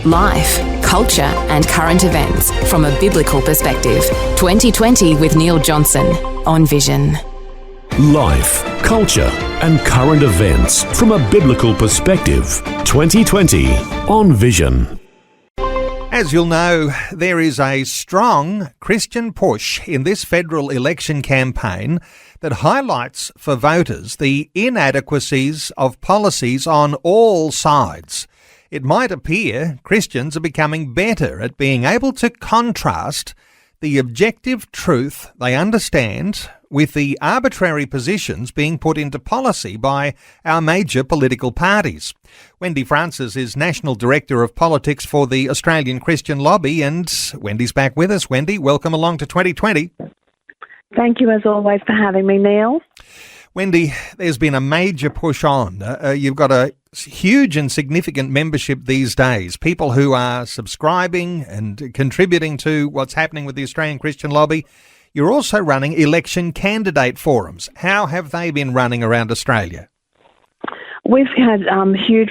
Life, culture and current events from a biblical perspective. 2020 with Neil Johnson on Vision. Life, culture and current events from a biblical perspective. 2020 on Vision. As you'll know, there is a strong Christian push in this federal election campaign that highlights for voters the inadequacies of policies on all sides. It might appear Christians are becoming better at being able to contrast the objective truth they understand with the arbitrary positions being put into policy by our major political parties. Wendy Francis is National Director of Politics for the Australian Christian Lobby, and Wendy's back with us. Wendy, welcome along to 2020. Thank you, as always, for having me, Neil. Wendy, there's been a major push on. You've got a huge and significant membership these days, people who are subscribing and contributing to what's happening with the Australian Christian Lobby. You're also running election candidate forums. How have they been running around Australia? We've had huge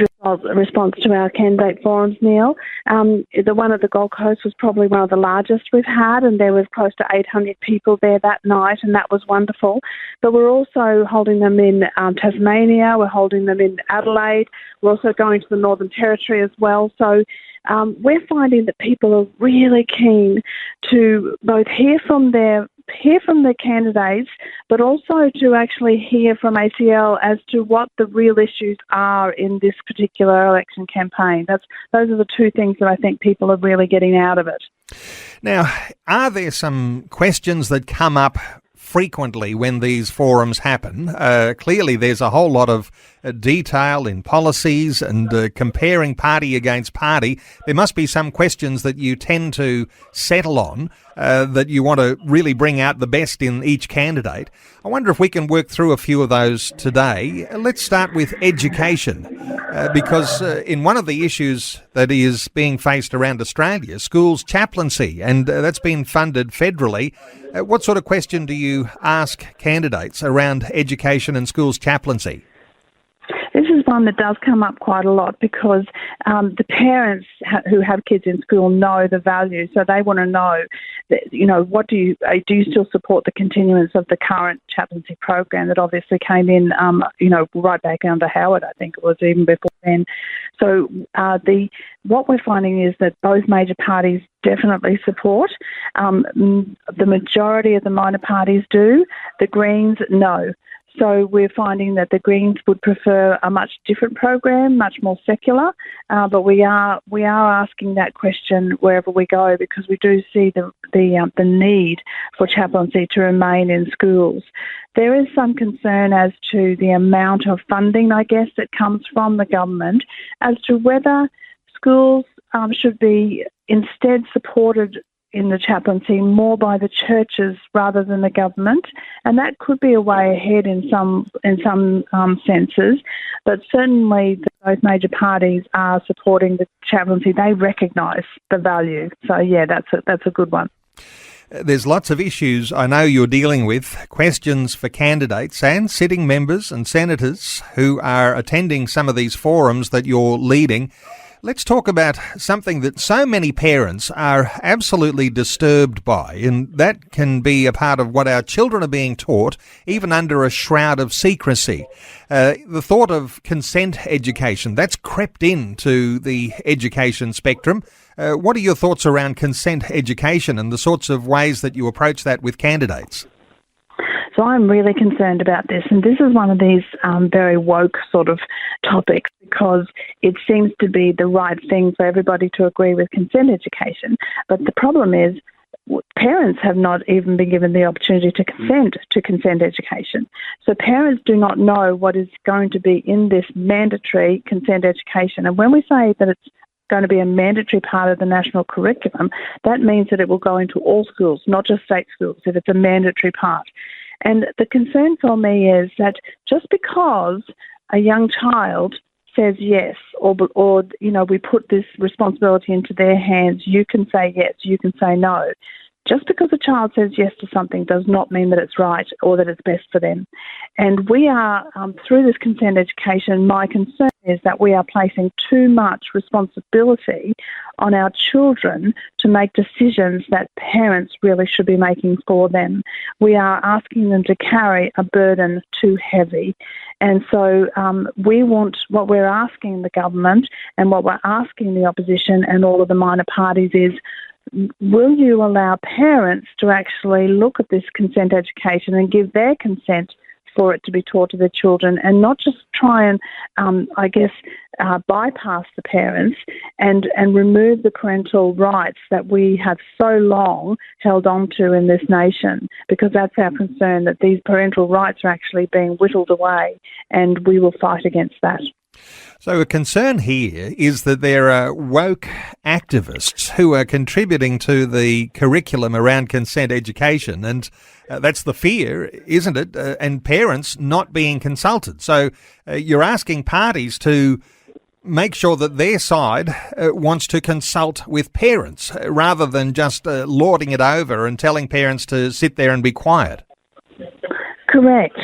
response to our candidate forums, Neil. The one at the Gold Coast was probably one of the largest we've had, and there was close to 800 people there that night, and that was wonderful. But we're also holding them in Tasmania, we're holding them in Adelaide, we're also going to the Northern Territory as well. So we're finding that people are really keen to both hear from the candidates, but also to actually hear from ACL as to what the real issues are in this particular election campaign. Those are the two things that I think people are really getting out of it. Now, are there some questions that come up frequently when these forums happen? Clearly, there's a whole lot of detail in policies and comparing party against party. There must be some questions that you tend to settle on, that you want to really bring out the best in each candidate. I wonder if we can work through a few of those today. Let's start with education, because in one of the issues that is being faced around Australia, schools chaplaincy, and that's been funded federally. What sort of question do you ask candidates around education and schools chaplaincy? This is one that does come up quite a lot because the parents who have kids in school know the value, so they want to know that, what do you still support the continuance of the current chaplaincy program that obviously came in, right back under Howard, I think it was, even before then. So what we're finding is that both major parties definitely support. The majority of the minor parties do. The Greens, no. So we're finding that the Greens would prefer a much different program, much more secular, but we are asking that question wherever we go because we do see the need for chaplaincy to remain in schools. There is some concern as to the amount of funding, I guess, that comes from the government as to whether schools should be instead supported in the chaplaincy more by the churches rather than the government, and that could be a way ahead in some senses. But certainly, both major parties are supporting the chaplaincy. They recognise the value. So yeah, that's a good one. There's lots of issues I know you're dealing with, questions for candidates and sitting members and senators who are attending some of these forums that you're leading. Let's talk about something that so many parents are absolutely disturbed by, and that can be a part of what our children are being taught, even under a shroud of secrecy. The thought of consent education, that's crept into the education spectrum. What are your thoughts around consent education and the sorts of ways that you approach that with candidates? So I'm really concerned about this, and this is one of these very woke sort of topics because it seems to be the right thing for everybody to agree with consent education. But the problem is parents have not even been given the opportunity to consent education. So parents do not know what is going to be in this mandatory consent education. And when we say that it's going to be a mandatory part of the national curriculum, that means that it will go into all schools, not just state schools, if it's a mandatory part. And the concern for me is that just because a young child says yes, or we put this responsibility into their hands, you can say yes, you can say no. Just because a child says yes to something does not mean that it's right or that it's best for them. And we are, through this consent education, my concern is that we are placing too much responsibility on our children to make decisions that parents really should be making for them. We are asking them to carry a burden too heavy. And so what we're asking the government and what we're asking the opposition and all of the minor parties is, will you allow parents to actually look at this consent education and give their consent for it to be taught to their children, and not just try and, bypass the parents and remove the parental rights that we have so long held on to in this nation, because that's our concern, that these parental rights are actually being whittled away, and we will fight against that. So a concern here is that there are woke activists who are contributing to the curriculum around consent education, and that's the fear, isn't it? And parents not being consulted. So you're asking parties to make sure that their side wants to consult with parents rather than just lording it over and telling parents to sit there and be quiet. Correct.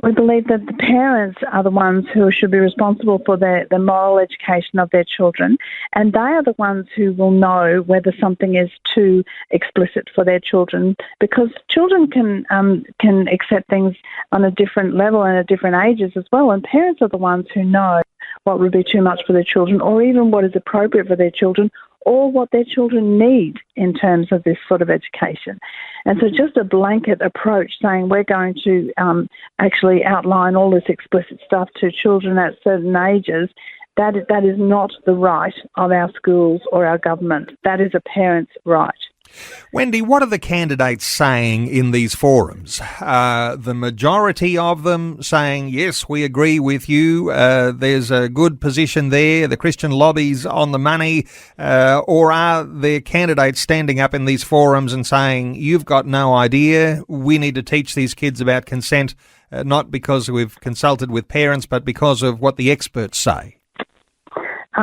We believe that the parents are the ones who should be responsible for the moral education of their children, and they are the ones who will know whether something is too explicit for their children, because children can accept things on a different level and at different ages as well, and parents are the ones who know what would be too much for their children, or even what is appropriate for their children, or what their children need in terms of this sort of education. And so just a blanket approach saying we're going to actually outline all this explicit stuff to children at certain ages, that is not the right of our schools or our government. That is a parent's right. Wendy, what are the candidates saying in these forums? The majority of them saying, yes, we agree with you, there's a good position there, the Christian lobby's on the money, or are there candidates standing up in these forums and saying, you've got no idea, we need to teach these kids about consent, not because we've consulted with parents, but because of what the experts say?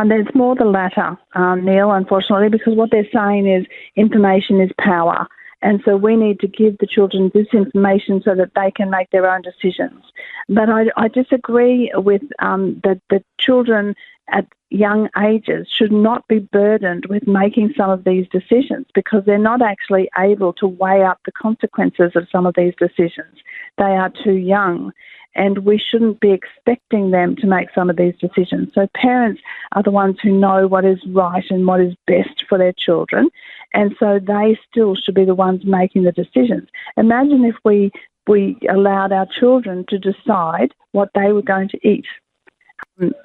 There's more the latter, Neil, unfortunately, because what they're saying is information is power. And so we need to give the children this information so that they can make their own decisions. But I disagree with that the children at young ages should not be burdened with making some of these decisions, because they're not actually able to weigh up the consequences of some of these decisions. They are too young, and we shouldn't be expecting them to make some of these decisions. So parents are the ones who know what is right and what is best for their children, and so they still should be the ones making the decisions. Imagine if we allowed our children to decide what they were going to eat,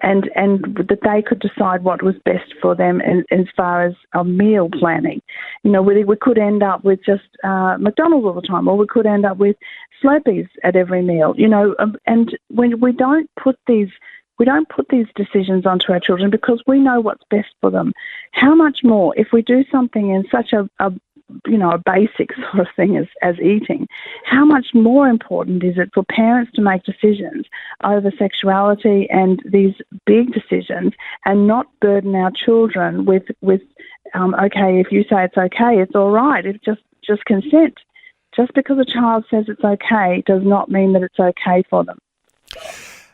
and that they could decide what was best for them as far as meal planning. You know, we could end up with just McDonald's all the time, or we could end up with Slurpees at every meal. You know, and when we don't put these decisions onto our children because we know what's best for them. How much more if we do something in such a basic sort of thing as eating, how much more important is it for parents to make decisions over sexuality and these big decisions and not burden our children with okay, if you say it's okay, it's all right, it's just consent. Just because a child says it's okay does not mean that it's okay for them.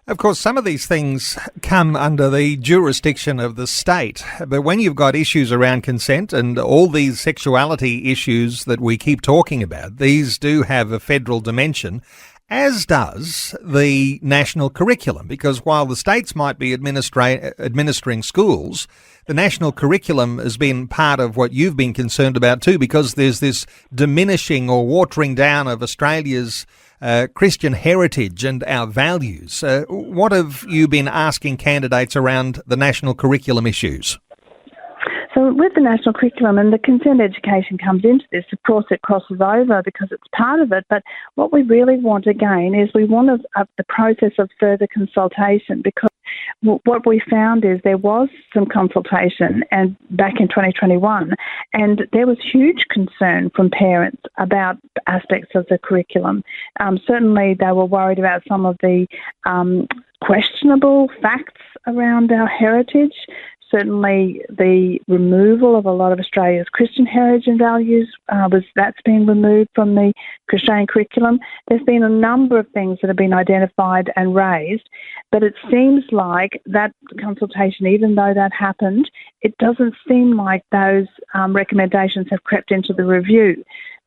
Of course, some of these things come under the jurisdiction of the state, but when you've got issues around consent and all these sexuality issues that we keep talking about, these do have a federal dimension, as does the national curriculum, because while the states might be administering schools, the national curriculum has been part of what you've been concerned about too, because there's this diminishing or watering down of Australia's Christian heritage and our values. What have you been asking candidates around the national curriculum issues? So with the national curriculum, and the consent education comes into this, of course it crosses over because it's part of it, but what we really want again is we want the process of further consultation, because what we found is there was some consultation and back in 2021, and there was huge concern from parents about aspects of the curriculum. Certainly they were worried about some of the questionable facts around our heritage. Certainly, the removal of a lot of Australia's Christian heritage and values that's been removed from the Australian curriculum. There's been a number of things that have been identified and raised, but it seems like that consultation, even though that happened, it doesn't seem like those recommendations have crept into the review.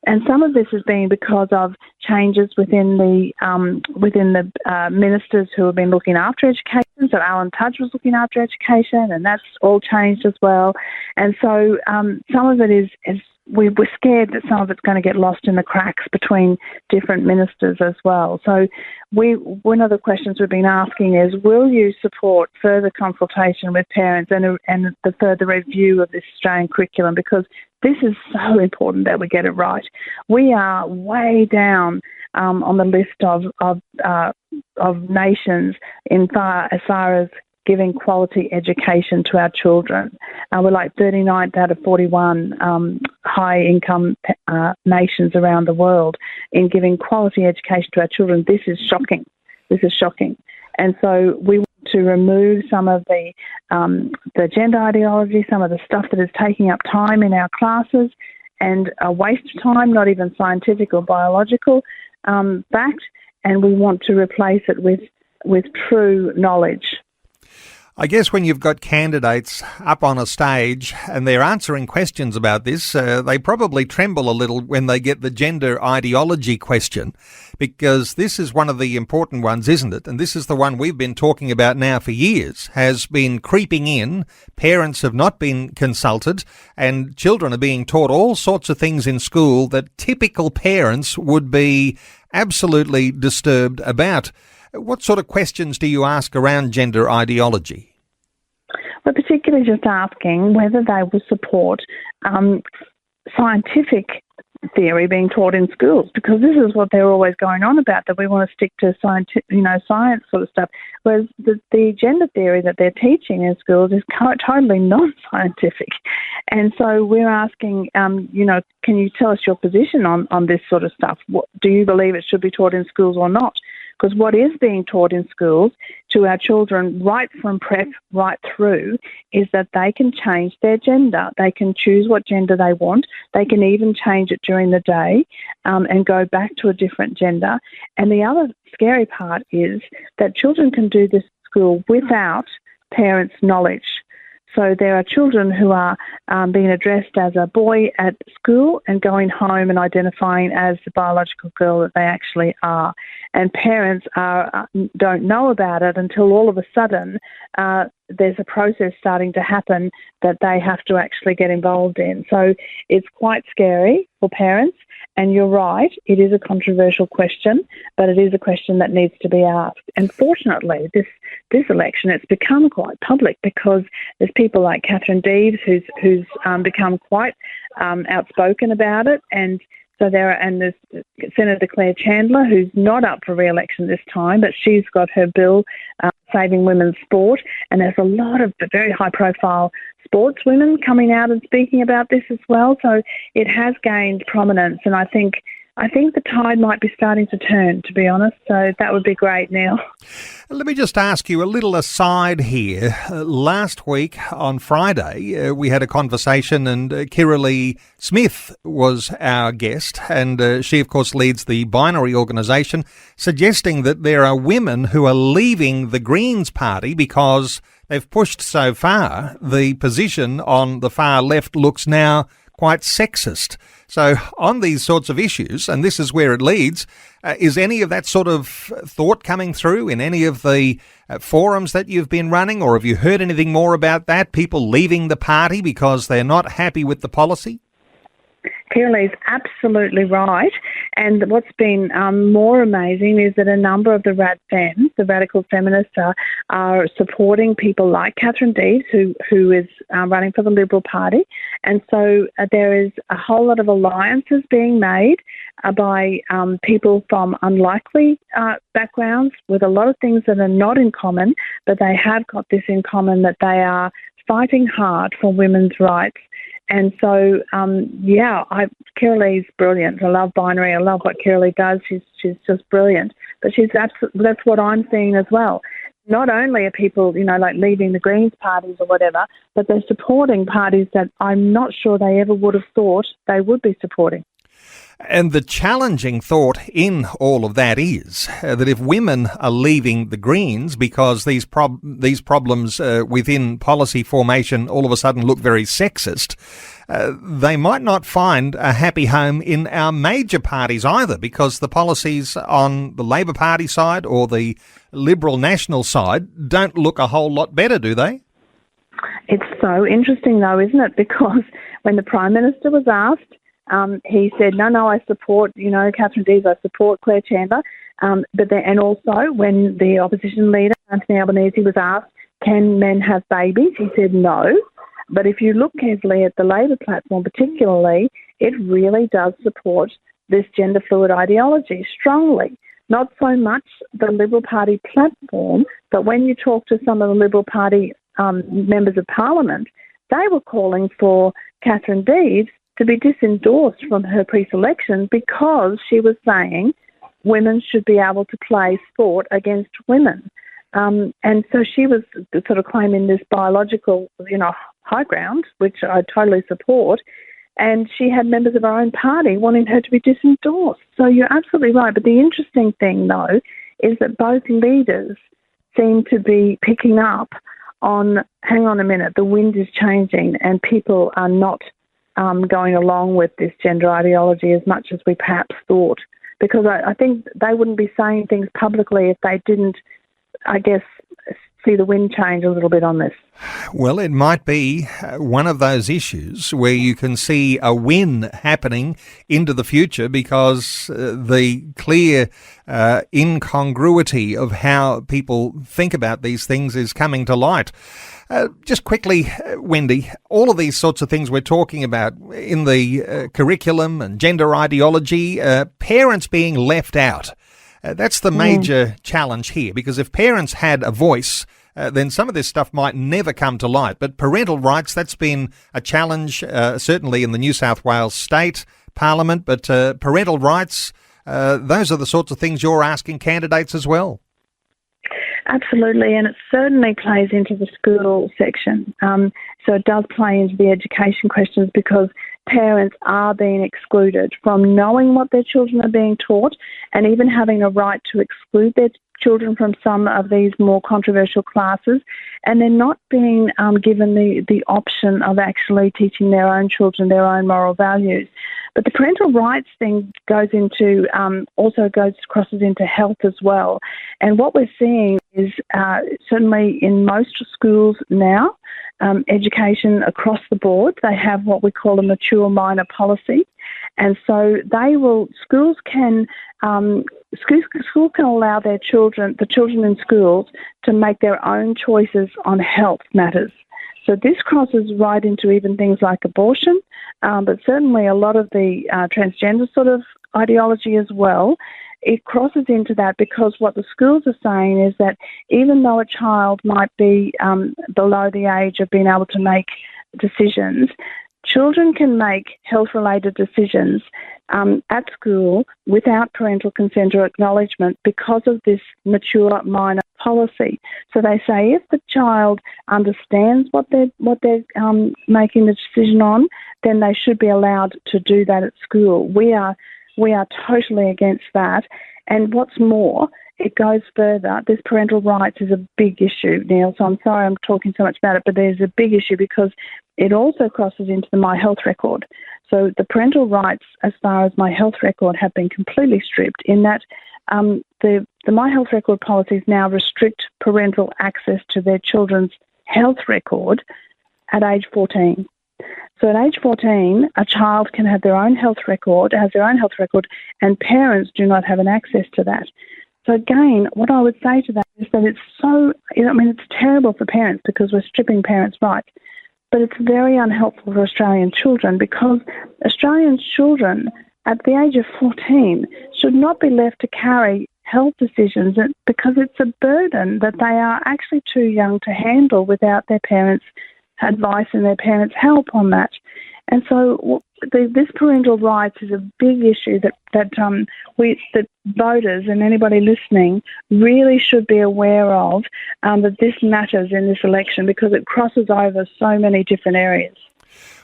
And some of this has been because of changes within the ministers who have been looking after education. So Alan Tudge was looking after education, and that's all changed as well. And so some of it is we're scared that some of it's going to get lost in the cracks between different ministers as well. So one of the questions we've been asking is, will you support further consultation with parents and the further review of this Australian curriculum? Because this is so important that we get it right. We are way down on the list of nations as far as giving quality education to our children. We're like 39th out of 41 high-income nations around the world in giving quality education to our children. This is shocking. And so we want to remove some of the gender ideology, some of the stuff that is taking up time in our classes and a waste of time, not even scientific or biological fact, and we want to replace it with true knowledge. I guess when you've got candidates up on a stage and they're answering questions about this, they probably tremble a little when they get the gender ideology question, because this is one of the important ones, isn't it? And this is the one we've been talking about now for years, has been creeping in. Parents have not been consulted, and children are being taught all sorts of things in school that typical parents would be absolutely disturbed about. What sort of questions do you ask around gender ideology? We're particularly just asking whether they will support scientific theory being taught in schools, because this is what they're always going on about, that we want to stick to science sort of stuff, whereas the gender theory that they're teaching in schools is totally non-scientific. And so we're asking, can you tell us your position on this sort of stuff? Do you believe it should be taught in schools or not? Because what is being taught in schools to our children right from prep right through is that they can change their gender. They can choose what gender they want. They can even change it during the day and go back to a different gender. And the other scary part is that children can do this at school without parents' knowledge. So there are children who are being addressed as a boy at school and going home and identifying as the biological girl that they actually are. And parents don't know about it until all of a sudden there's a process starting to happen that they have to actually get involved in. So it's quite scary for parents. And you're right, it is a controversial question, but it is a question that needs to be asked. And fortunately, this election, it's become quite public because there's people like Catherine Deves who's become quite outspoken about it, and so there's Senator Claire Chandler, who's not up for re-election this time, but she's got her bill saving women's sport, and there's a lot of very high-profile sportswomen coming out and speaking about this as well. So it has gained prominence, and I think the tide might be starting to turn, to be honest. So that would be great, Neil. Let me just ask you a little aside here. Last week on Friday, we had a conversation, and Kiralee Smith was our guest, and she, of course, leads the Binary organisation, suggesting that there are women who are leaving the Greens Party because they've pushed so far. The position on the far left looks now quite sexist. So on these sorts of issues, and this is where it leads, is any of that sort of thought coming through in any of the forums that you've been running, or have you heard anything more about that, people leaving the party because they're not happy with the policy? Kiralee is absolutely right. And what's been more amazing is that a number of the the radical feminists, are supporting people like Catherine Deves, who is running for the Liberal Party. And so there is a whole lot of alliances being made by people from unlikely backgrounds with a lot of things that are not in common, but they have got this in common, that they are fighting hard for women's rights. And so, Kiralee is brilliant. I love Binary. I love what Kiralee does. She's just brilliant. But that's what I'm seeing as well. Not only are people, like leaving the Greens parties or whatever, but they're supporting parties that I'm not sure they ever would have thought they would be supporting. And the challenging thought in all of that is that if women are leaving the Greens because these problems within policy formation all of a sudden look very sexist, they might not find a happy home in our major parties either, because the policies on the Labor Party side or the Liberal National side don't look a whole lot better, do they? It's so interesting though, isn't it? Because when the Prime Minister was asked, he said, no, I support, Catherine Dees, I support Claire Chandler. And also when the opposition leader, Anthony Albanese, was asked, can men have babies? He said no. But if you look carefully at the Labor platform particularly, it really does support this gender fluid ideology strongly. Not so much the Liberal Party platform, but when you talk to some of the Liberal Party members of Parliament, they were calling for Catherine Dees to be disendorsed from her pre-selection because she was saying women should be able to play sport against women. And so she was sort of claiming this biological, high ground, which I totally support. And she had members of her own party wanting her to be disendorsed. So you're absolutely right. But the interesting thing, though, is that both leaders seem to be picking up on, hang on a minute, the wind is changing and people are not going along with this gender ideology as much as we perhaps thought. Because I think they wouldn't be saying things publicly if they didn't, I guess, see the wind change a little bit on this. Well, it might be one of those issues where you can see a win happening into the future because the clear incongruity of how people think about these things is coming to light. Just quickly, Wendy, all of these sorts of things we're talking about in the curriculum and gender ideology, parents being left out. That's the major challenge here, because if parents had a voice, then some of this stuff might never come to light. But parental rights, that's been a challenge, certainly in the New South Wales State Parliament. But parental rights, those are the sorts of things you're asking candidates as well. Absolutely, and it certainly plays into the school section. So it does play into the education questions because parents are being excluded from knowing what their children are being taught and even having a right to exclude their children from some of these more controversial classes, and they're not being given the option of actually teaching their own children their own moral values. But the parental rights thing goes into crosses into health as well. And what we're seeing is certainly in most schools now, education across the board, they have what we call a mature minor policy. And so schools can allow the children in schools to make their own choices on health matters. So this crosses right into even things like abortion, but certainly a lot of the transgender sort of ideology as well. It crosses into that because what the schools are saying is that even though a child might be below the age of being able to make decisions, children can make health-related decisions at school without parental consent or acknowledgement because of this mature minor policy. So they say if the child understands what they're making the decision on, then they should be allowed to do that at school. We are totally against that. And what's more, it goes further. This parental rights is a big issue, Neil, so I'm sorry I'm talking so much about it, but there's a big issue because it also crosses into the My Health record. So the parental rights as far as My Health record have been completely stripped in that the My Health record policies now restrict parental access to their children's health record at age 14. So at age 14, a child can have their own health record, and parents do not have an access to that. So again, what I would say to that is that it's terrible for parents because we're stripping parents' rights, but it's very unhelpful for Australian children because Australian children at the age of 14 should not be left to carry health decisions because it's a burden that they are actually too young to handle without their parents' advice and their parents' help on that. And so this parental rights is a big issue that voters and anybody listening really should be aware of, that this matters in this election because it crosses over so many different areas.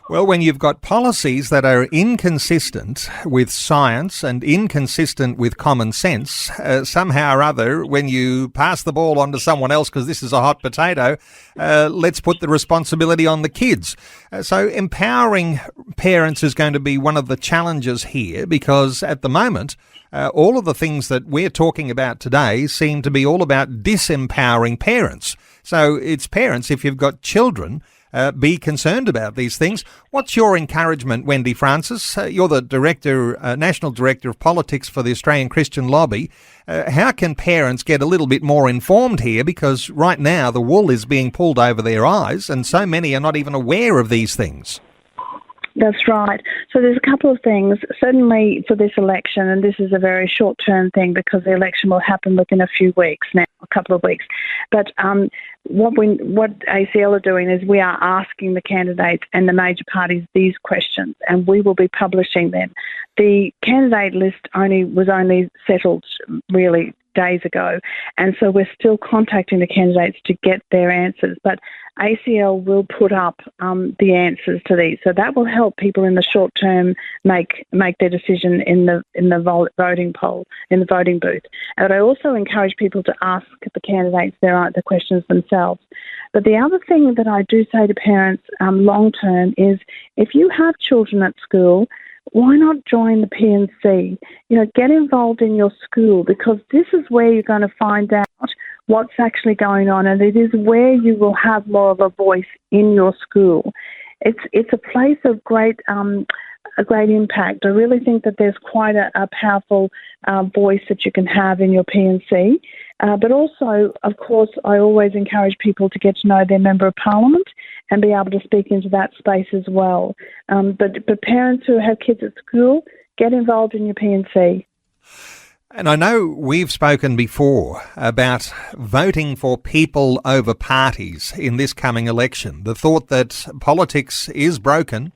Well, when you've got policies that are inconsistent with science and inconsistent with common sense, somehow or other, when you pass the ball on to someone else because this is a hot potato, let's put the responsibility on the kids. So empowering parents is going to be one of the challenges here because at the moment, all of the things that we're talking about today seem to be all about disempowering parents. So it's parents, if you've got children, be concerned about these things. What's your encouragement, Wendy Francis? You're the National Director of Politics for the Australian Christian Lobby. How can parents get a little bit more informed here? Because right now the wool is being pulled over their eyes and so many are not even aware of these things. That's right. So there's a couple of things. Certainly for this election, and this is a very short-term thing because the election will happen within a few weeks now, a couple of weeks. But what ACL are doing is we are asking the candidates and the major parties these questions, and we will be publishing them. The candidate list was only settled really days ago, and so we're still contacting the candidates to get their answers. But ACL will put up the answers to these, so that will help people in the short term make their decision in the voting poll, in the voting booth. And I also encourage people to ask the candidates the questions themselves. But the other thing that I do say to parents long term is, if you have children at school, why not join the PNC? Get involved in your school, because this is where you're going to find out what's actually going on, and it is where you will have more of a voice in your school. It's a place of great impact. I really think that there's quite a powerful voice that you can have in your PNC. But also, of course, I always encourage people to get to know their Member of Parliament and be able to speak into that space as well. But parents who have kids at school, get involved in your PNC. And I know we've spoken before about voting for people over parties in this coming election. The thought that politics is broken.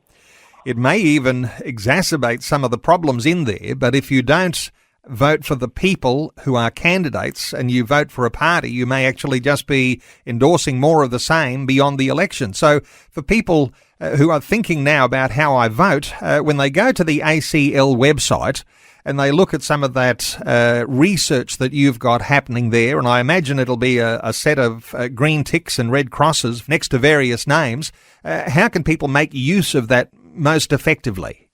It may even exacerbate some of the problems in there, but if you don't vote for the people who are candidates and you vote for a party, you may actually just be endorsing more of the same beyond the election. So for people who are thinking now about how I vote, when they go to the ACL website and they look at some of that research that you've got happening there, and I imagine it'll be a set of green ticks and red crosses next to various names, how can people make use of that most effectively?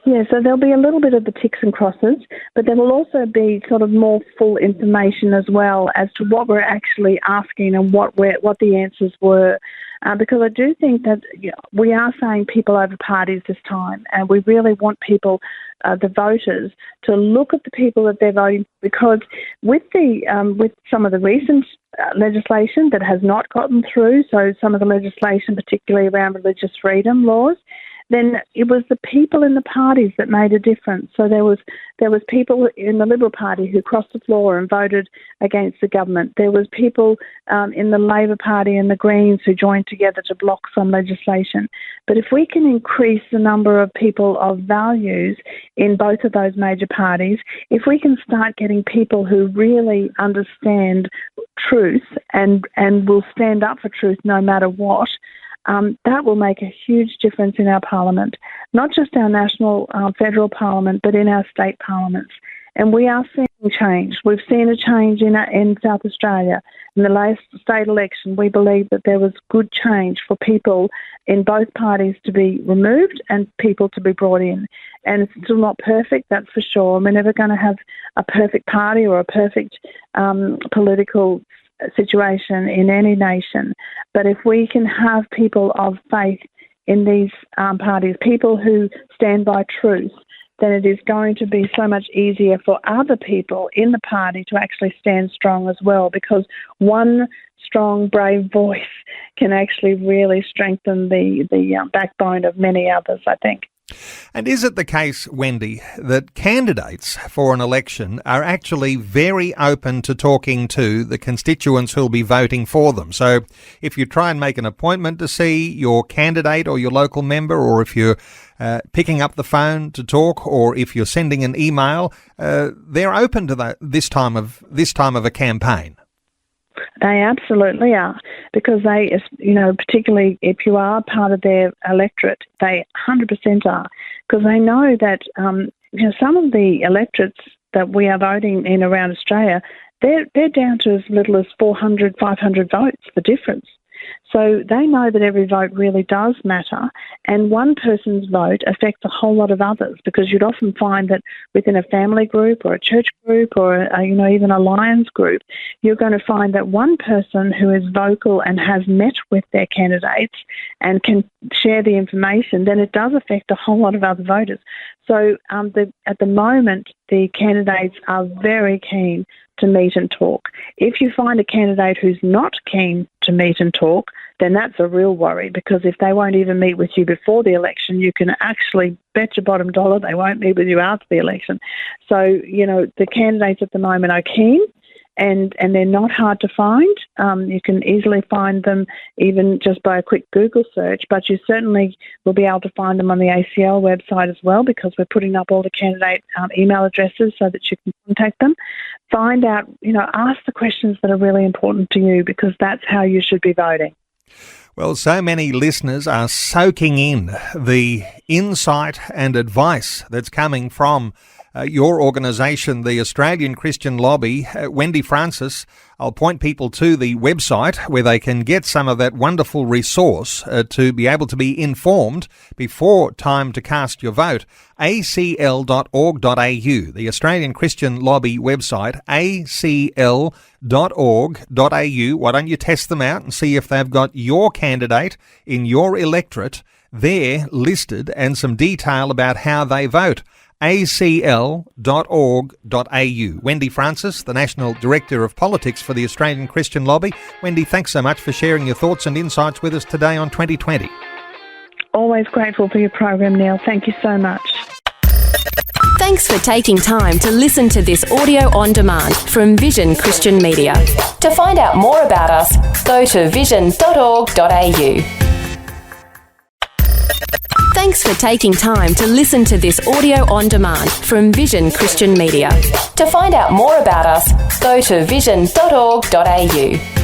Yeah, so there'll be a little bit of the ticks and crosses, but there will also be sort of more full information as well as to what we're actually asking and what the answers were. Because I do think that we are saying people over parties this time, and we really want people, the voters, to look at the people that they're voting, because with some of the recent legislation that has not gotten through, so some of the legislation particularly around religious freedom laws, then it was the people in the parties that made a difference. So there was people in the Liberal Party who crossed the floor and voted against the government. There was people in the Labor Party and the Greens who joined together to block some legislation. But if we can increase the number of people of values in both of those major parties, if we can start getting people who really understand truth and will stand up for truth no matter what, that will make a huge difference in our parliament, not just our national federal parliament, but in our state parliaments. And we are seeing change. We've seen a change in South Australia. In the last state election, we believe that there was good change for people in both parties to be removed and people to be brought in. And it's still not perfect, that's for sure. We're never going to have a perfect party or a perfect political situation in any nation. But if we can have people of faith in these parties, people who stand by truth, then it is going to be so much easier for other people in the party to actually stand strong as well, because one strong, brave voice can actually really strengthen the backbone of many others, I think. And is it the case, Wendy, that candidates for an election are actually very open to talking to the constituents who'll be voting for them? So if you try and make an appointment to see your candidate or your local member, or if you're picking up the phone to talk, or if you're sending an email, they're open to that this time of a campaign. They absolutely are, because they, particularly if you are part of their electorate, they 100% are, because they know that, some of the electorates that we are voting in around Australia, they're down to as little as 400, 500 votes, the difference. So they know that every vote really does matter, and one person's vote affects a whole lot of others, because you'd often find that within a family group or a church group or even a Lions group, you're going to find that one person who is vocal and has met with their candidates and can share the information, then it does affect a whole lot of other voters. So at the moment, the candidates are very keen to meet and talk. If you find a candidate who's not keen to meet and talk, then that's a real worry, because if they won't even meet with you before the election, you can actually bet your bottom dollar they won't meet with you after the election. So, the candidates at the moment are keen, and they're not hard to find. You can easily find them even just by a quick Google search, but you certainly will be able to find them on the ACL website as well, because we're putting up all the candidate email addresses so that you can contact them. Find out, ask the questions that are really important to you, because that's how you should be voting. Well, so many listeners are soaking in the insight and advice that's coming from your organisation, the Australian Christian Lobby. Wendy Francis, I'll point people to the website where they can get some of that wonderful resource to be able to be informed before time to cast your vote. acl.org.au, the Australian Christian Lobby website, acl.org.au. Why don't you test them out and see if they've got your candidate in your electorate there listed, and some detail about how they vote. acl.org.au. Wendy Francis, the National Director of Politics for the Australian Christian Lobby. Wendy, thanks so much for sharing your thoughts and insights with us today on 2020. Always grateful for your program, Neil. Thank you so much. Thanks for taking time to listen to this audio on demand from Vision Christian Media. To find out more about us, go to vision.org.au. Thanks for taking time to listen to this audio on demand from Vision Christian Media. To find out more about us, go to vision.org.au.